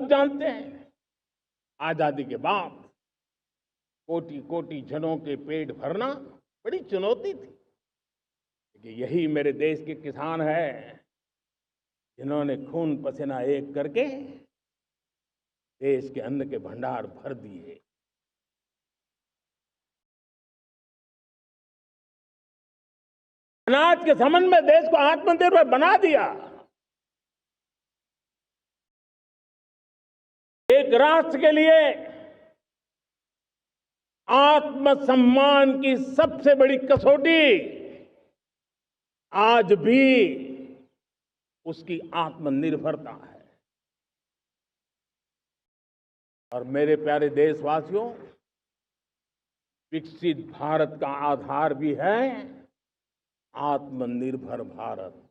सब जानते हैं, आजादी के बाद कोटि कोटि जनों के पेट भरना बड़ी चुनौती थी। कि यही मेरे देश के किसान हैं जिन्होंने खून पसीना एक करके देश के अन्न के भंडार भर दिए। अनाज के संबंध में देश को आत्मनिर्भर बना दिया। एक राष्ट्र के लिए आत्मसम्मान की सबसे बड़ी कसौटी आज भी उसकी आत्मनिर्भरता है। और मेरे प्यारे देशवासियों, विकसित भारत का आधार भी है आत्मनिर्भर भारत।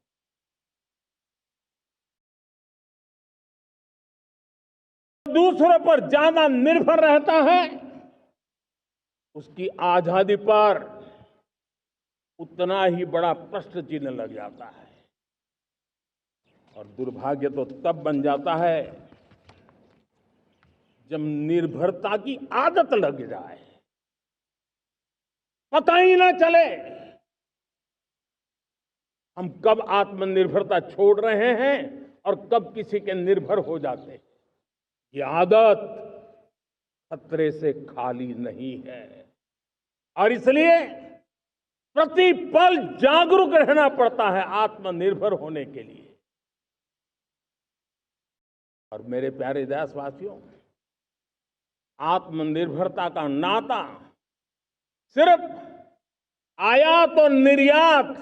दूसरों पर ज्यादा निर्भर रहता है, उसकी आजादी पर उतना ही बड़ा प्रश्न चिन्ह लग जाता है। और दुर्भाग्य तो तब बन जाता है जब निर्भरता की आदत लग जाए, पता ही ना चले हम कब आत्मनिर्भरता छोड़ रहे हैं और कब किसी के निर्भर हो जाते हैं। ये आदत खतरे से खाली नहीं है और इसलिए प्रतिपल जागरूक रहना पड़ता है आत्मनिर्भर होने के लिए। और मेरे प्यारे देशवासियों, आत्मनिर्भरता का नाता सिर्फ आयात और निर्यात,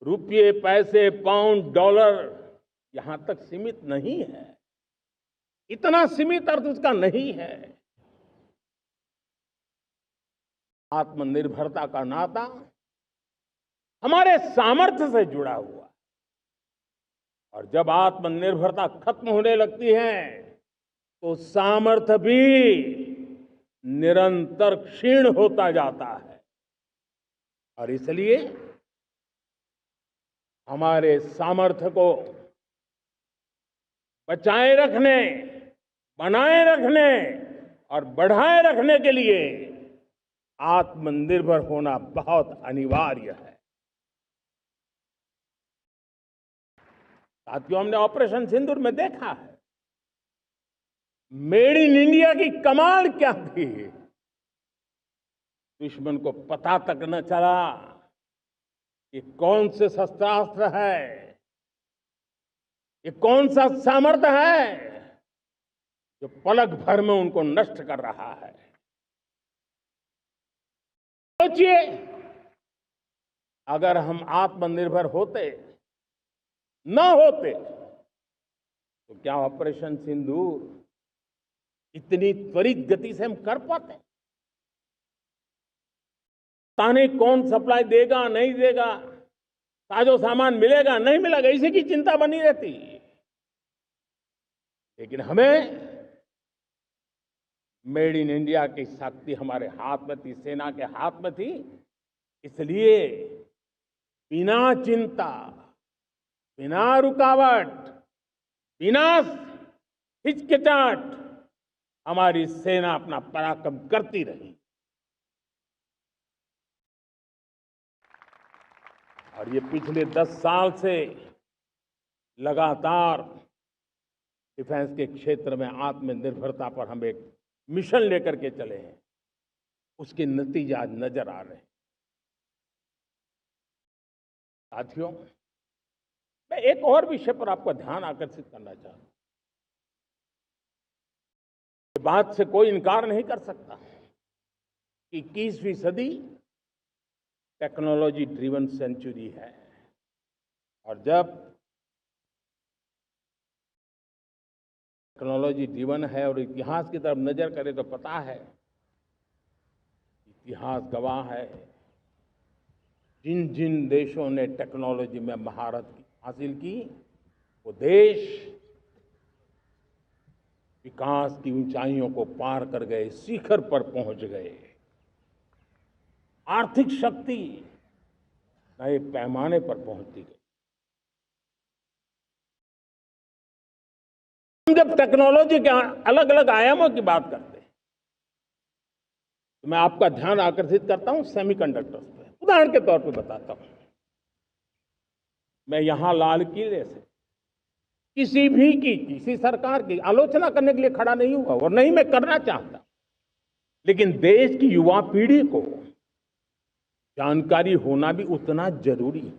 रुपये, पैसे, पाउंड, डॉलर यहां तक सीमित नहीं है। इतना सीमित अर्थ उसका नहीं है। आत्मनिर्भरता का नाता हमारे सामर्थ्य से जुड़ा हुआ है। और जब आत्मनिर्भरता खत्म होने लगती है तो सामर्थ्य भी निरंतर क्षीण होता जाता है। और इसलिए हमारे सामर्थ्य को बचाए रखने, बनाए रखने और बढ़ाए रखने के लिए आत्मनिर्भर होना बहुत अनिवार्य है। साथियों, हमने ऑपरेशन सिंदूर में देखा है मेड इन इंडिया की कमाल क्या थी। दुश्मन को पता तक न चला कि कौन से शस्त्रास्त्र है, ये कौन सा सामर्थ्य है जो पलक भर में उनको नष्ट कर रहा है। सोचिए, अगर हम आत्मनिर्भर होते न होते तो क्या ऑपरेशन सिंदूर इतनी त्वरित गति से हम कर पाते? ताने कौन सप्लाई देगा, नहीं देगा, साजो सामान मिलेगा, नहीं मिलेगा, इसी की चिंता बनी रहती। लेकिन हमें मेड इन इंडिया की शक्ति हमारे हाथ में थी, सेना के हाथ में थी। इसलिए बिना चिंता, बिना रुकावट, बिना हिचकिचाहट हमारी सेना अपना पराक्रम करती रही। और ये पिछले 10 साल से लगातार डिफेंस के क्षेत्र में आत्मनिर्भरता पर हम एक मिशन लेकर के चले हैं, उसके नतीजे आज नजर आ रहे हैं। साथियों, मैं एक और विषय पर आपका ध्यान आकर्षित करना चाहता हूं। इस बात से कोई इनकार नहीं कर सकता कि 21वीं सदी टेक्नोलॉजी ड्रिवन सेंचुरी है। और जब टेक्नोलॉजी ड्रिवन है और इतिहास की तरफ नजर करें तो पता है, इतिहास गवाह है, जिन जिन देशों ने टेक्नोलॉजी में महारत हासिल की वो देश विकास की ऊंचाइयों को पार कर गए, शिखर पर पहुंच गए। आर्थिक शक्ति नए पैमाने पर पहुंचती गई। हम जब टेक्नोलॉजी के अलग अलग आयामों की बात करते हैं तो मैं आपका ध्यान आकर्षित करता हूं सेमीकंडक्टर्स पे। उदाहरण के तौर पे बताता हूं, मैं यहां लाल किले से किसी सरकार की आलोचना करने के लिए खड़ा नहीं हुआ और नहीं मैं करना चाहता, लेकिन देश की युवा पीढ़ी को जानकारी होना भी उतना जरूरी है।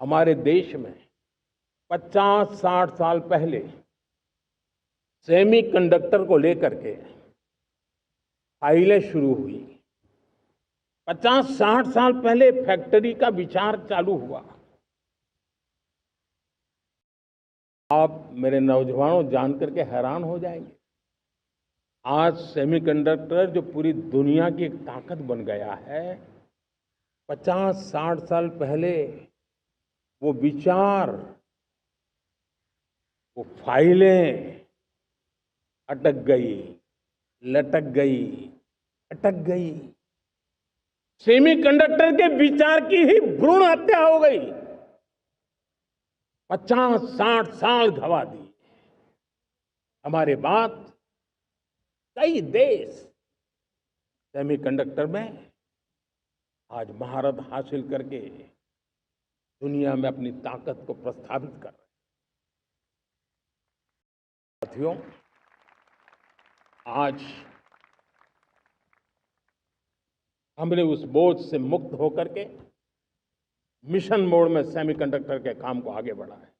हमारे देश में 50-60 साल पहले सेमीकंडक्टर को लेकर के फाइलें शुरू हुई। 50-60 साल पहले फैक्ट्री का विचार चालू हुआ। आप मेरे नौजवानों जानकर के हैरान हो जाएंगे, आज सेमीकंडक्टर जो पूरी दुनिया की एक ताकत बन गया है, 50-60 साल पहले वो विचार, वो फाइलें अटक गई, लटक गई, अटक गई। सेमीकंडक्टर के विचार की ही भ्रूण हत्या हो गई। 50-60 साल गवा दी। हमारे बाद कई देश सेमीकंडक्टर में आज महारत हासिल करके दुनिया में अपनी ताकत को प्रस्थापित कर रहे हैं। साथियों, आज हमने उस बोझ से मुक्त होकर के मिशन मोड में सेमीकंडक्टर के काम को आगे बढ़ा है।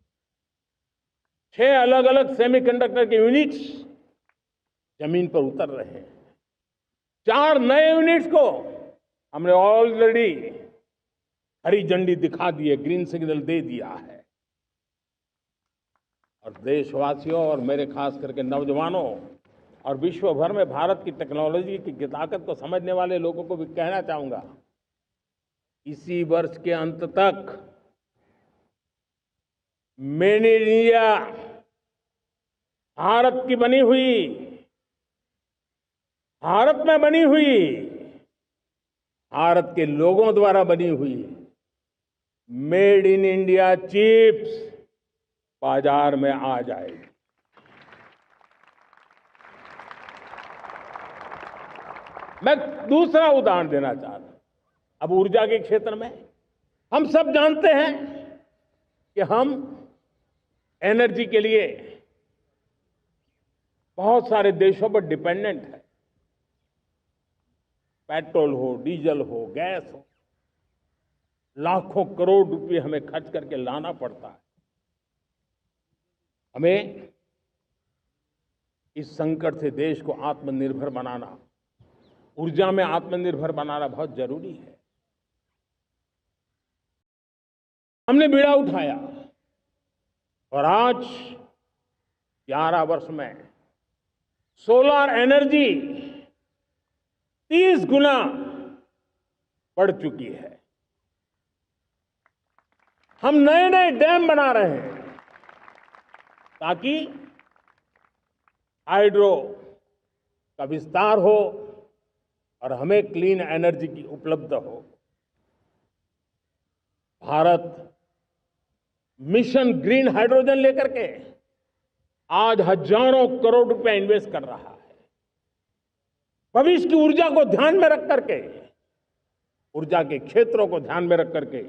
6 अलग अलग सेमीकंडक्टर के यूनिट्स जमीन पर उतर रहे हैं। 4 नए यूनिट्स को हमने ऑलरेडी हरी झंडी दिखा दी है, ग्रीन सिग्नल दे दिया है। और देशवासियों और मेरे खास करके नौजवानों और विश्व भर में भारत की टेक्नोलॉजी की ताकत को समझने वाले लोगों को भी कहना चाहूंगा, इसी वर्ष के अंत तक मेड इन इंडिया, भारत की बनी हुई, भारत में बनी हुई, भारत के लोगों द्वारा बनी हुई मेड इन इंडिया चिप्स बाजार में आ जाएगी। मैं दूसरा उदाहरण देना चाहता हूं। अब ऊर्जा के क्षेत्र में हम सब जानते हैं कि हम एनर्जी के लिए बहुत सारे देशों पर डिपेंडेंट है। पेट्रोल हो, डीजल हो, गैस हो, लाखों करोड़ रुपए हमें खर्च करके लाना पड़ता है। हमें इस संकट से देश को आत्मनिर्भर बनाना, ऊर्जा में आत्मनिर्भर बनाना बहुत जरूरी है। हमने बीड़ा उठाया और आज 11 वर्ष में सोलर एनर्जी 30 गुना बढ़ चुकी है। हम नए नए डैम बना रहे हैं ताकि हाइड्रो का विस्तार हो और हमें क्लीन एनर्जी की उपलब्ध हो। भारत मिशन ग्रीन हाइड्रोजन लेकर के आज हजारों करोड़ रुपए इन्वेस्ट कर रहा है। भविष्य की ऊर्जा को ध्यान में रख करके, ऊर्जा के क्षेत्रों को ध्यान में रख करके